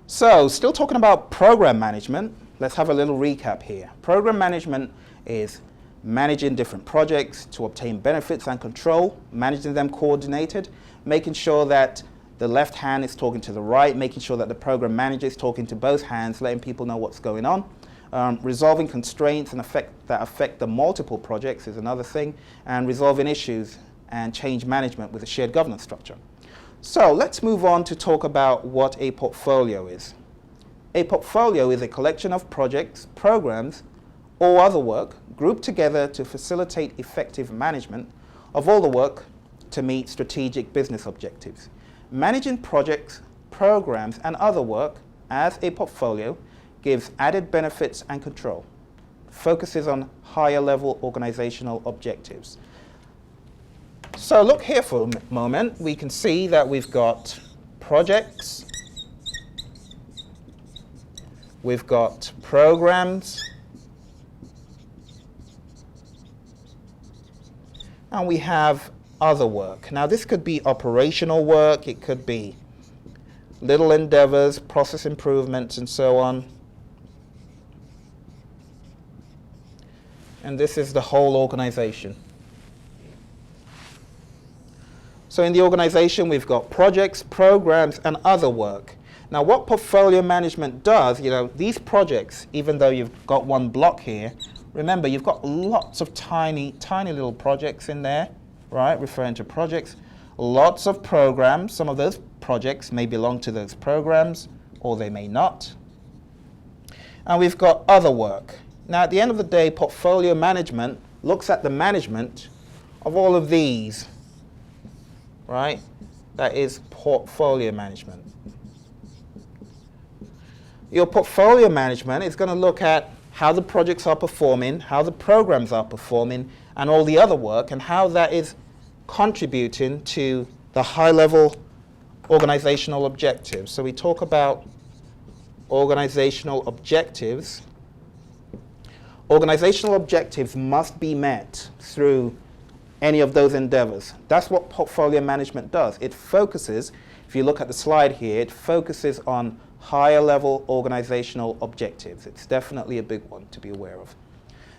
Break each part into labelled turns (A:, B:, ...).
A: So, still talking about program management, let's have a little recap here. Program management is managing different projects to obtain benefits and control, managing them coordinated, making sure that the left hand is talking to the right, making sure that the program manager is talking to both hands, letting people know what's going on. Resolving constraints and that affect the multiple projects is another thing, and resolving issues and change management with a shared governance structure. So let's move on to talk about what a portfolio is. A portfolio is a collection of projects, programs, or other work grouped together to facilitate effective management of all the work to meet strategic business objectives. Managing projects, programs, and other work as a portfolio gives added benefits and control, focuses on higher level organizational objectives. So look here for a moment. We can see that we've got projects, we've got programs, and we have other work. Now this could be operational work, it could be little endeavors, process improvements, and so on. And this is the whole organization. So in the organization, we've got projects, programs, and other work. Now what portfolio management does, these projects, even though you've got one block here, remember you've got lots of tiny little projects in there, right, referring to projects. Lots of programs. Some of those projects may belong to those programs, or they may not. And we've got other work. Now at the end of the day, portfolio management looks at the management of all of these, right? That is portfolio management. Your portfolio management is going to look at how the projects are performing, how the programs are performing, and all the other work, and how that is contributing to the high-level organizational objectives. So we talk about organizational objectives. Organizational objectives must be met through any of those endeavors. That's what portfolio management does. It focuses, if you look at the slide here, it focuses on higher level organizational objectives. It's definitely a big one to be aware of.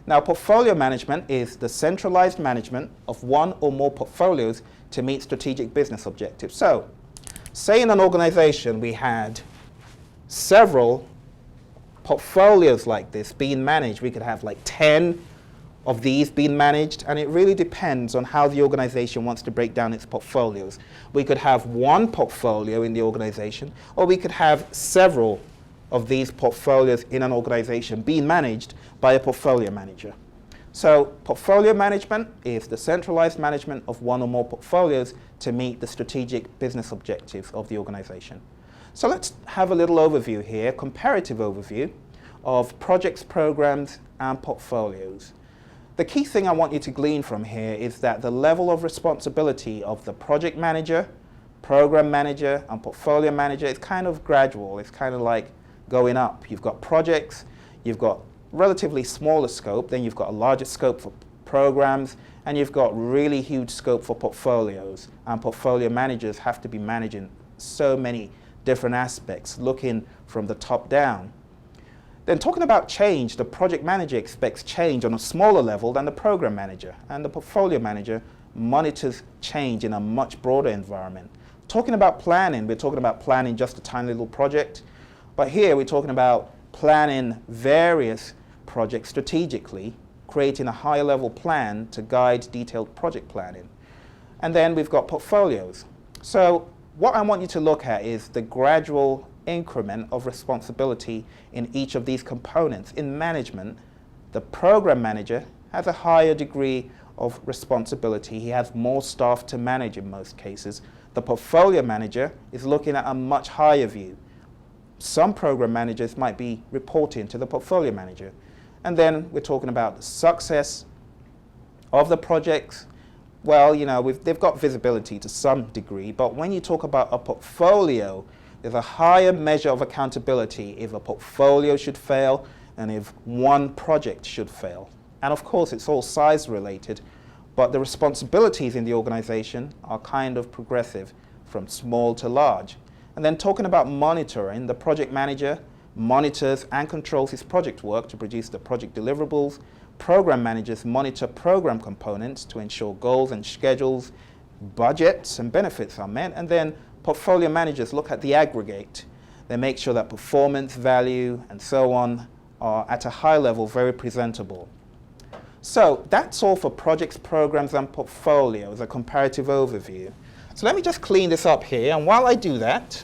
A: Now, portfolio management is the centralized management of one or more portfolios to meet strategic business objectives. So, say in an organization we had several portfolios like this being managed. We could have like 10 of these being managed, and it really depends on how the organization wants to break down its portfolios. We could have one portfolio in the organization, or we could have several of these portfolios in an organization being managed by a portfolio manager. So portfolio management is the centralized management of one or more portfolios to meet the strategic business objectives of the organization. So let's have a little overview here, comparative overview of projects, programs, and portfolios. The key thing I want you to glean from here is that the level of responsibility of the project manager, program manager, and portfolio manager is kind of gradual. It's kind of like going up. You've got projects, you've got relatively smaller scope, then you've got a larger scope for programs, and you've got really huge scope for portfolios. And portfolio managers have to be managing so many different aspects, looking from the top down. Then talking about change, the project manager expects change on a smaller level than the program manager, and the portfolio manager monitors change in a much broader environment. Talking about planning, we're talking about planning just a tiny little project, but here we're talking about planning various projects strategically, creating a higher level plan to guide detailed project planning. And then we've got portfolios. So what I want you to look at is the gradual increment of responsibility in each of these components. In management, the program manager has a higher degree of responsibility. He has more staff to manage in most cases. The portfolio manager is looking at a much higher view. Some program managers might be reporting to the portfolio manager. And then we're talking about the success of the projects. Well, they've got visibility to some degree, but when you talk about a portfolio, there's a higher measure of accountability if a portfolio should fail and if one project should fail. And of course, it's all size related, but the responsibilities in the organization are kind of progressive from small to large. And then talking about monitoring, the project manager monitors and controls his project work to produce the project deliverables. Program managers monitor program components to ensure goals and schedules, budgets and benefits are met. And then portfolio managers look at the aggregate. They make sure that performance, value, and so on are at a high level, very presentable. So that's all for projects, programs, and portfolios, a comparative overview. So let me just clean this up here, and while I do that,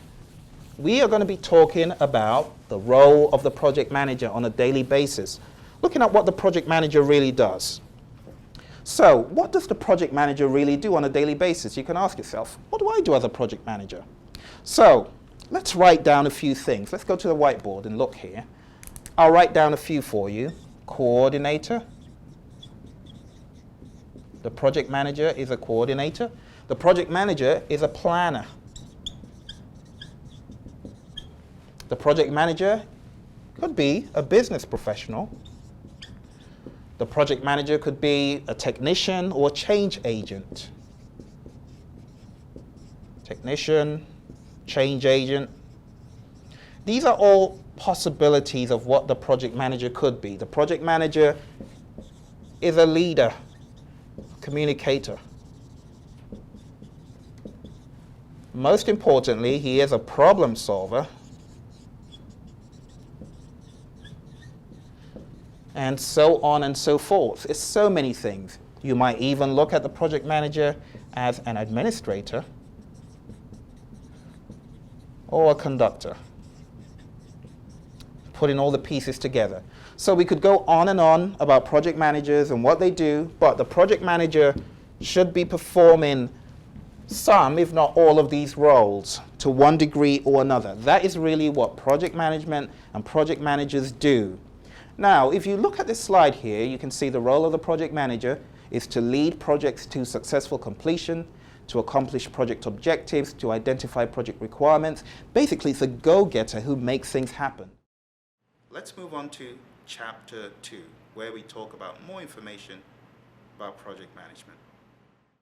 A: we are going to be talking about the role of the project manager on a daily basis, looking at what the project manager really does. So what does the project manager really do on a daily basis? You can ask yourself, what do I do as a project manager? So let's write down a few things. Let's go to the whiteboard and look here. I'll write down a few for you. Coordinator. The project manager is a coordinator. The project manager is a planner. The project manager could be a business professional. The project manager could be a technician or change agent. Technician, change agent. These are all possibilities of what the project manager could be. The project manager is a leader, communicator. Most importantly, he is a problem solver, and so on and so forth. It's so many things. You might even look at the project manager as an administrator or a conductor, putting all the pieces together. So we could go on and on about project managers and what they do, but the project manager should be performing some, if not all, of these roles to one degree or another. That is really what project management and project managers do. Now, if you look at this slide here, you can see the role of the project manager is to lead projects to successful completion, to accomplish project objectives, to identify project requirements. Basically, it's a go-getter who makes things happen. Let's move on to Chapter 2, where we talk about more information about project management.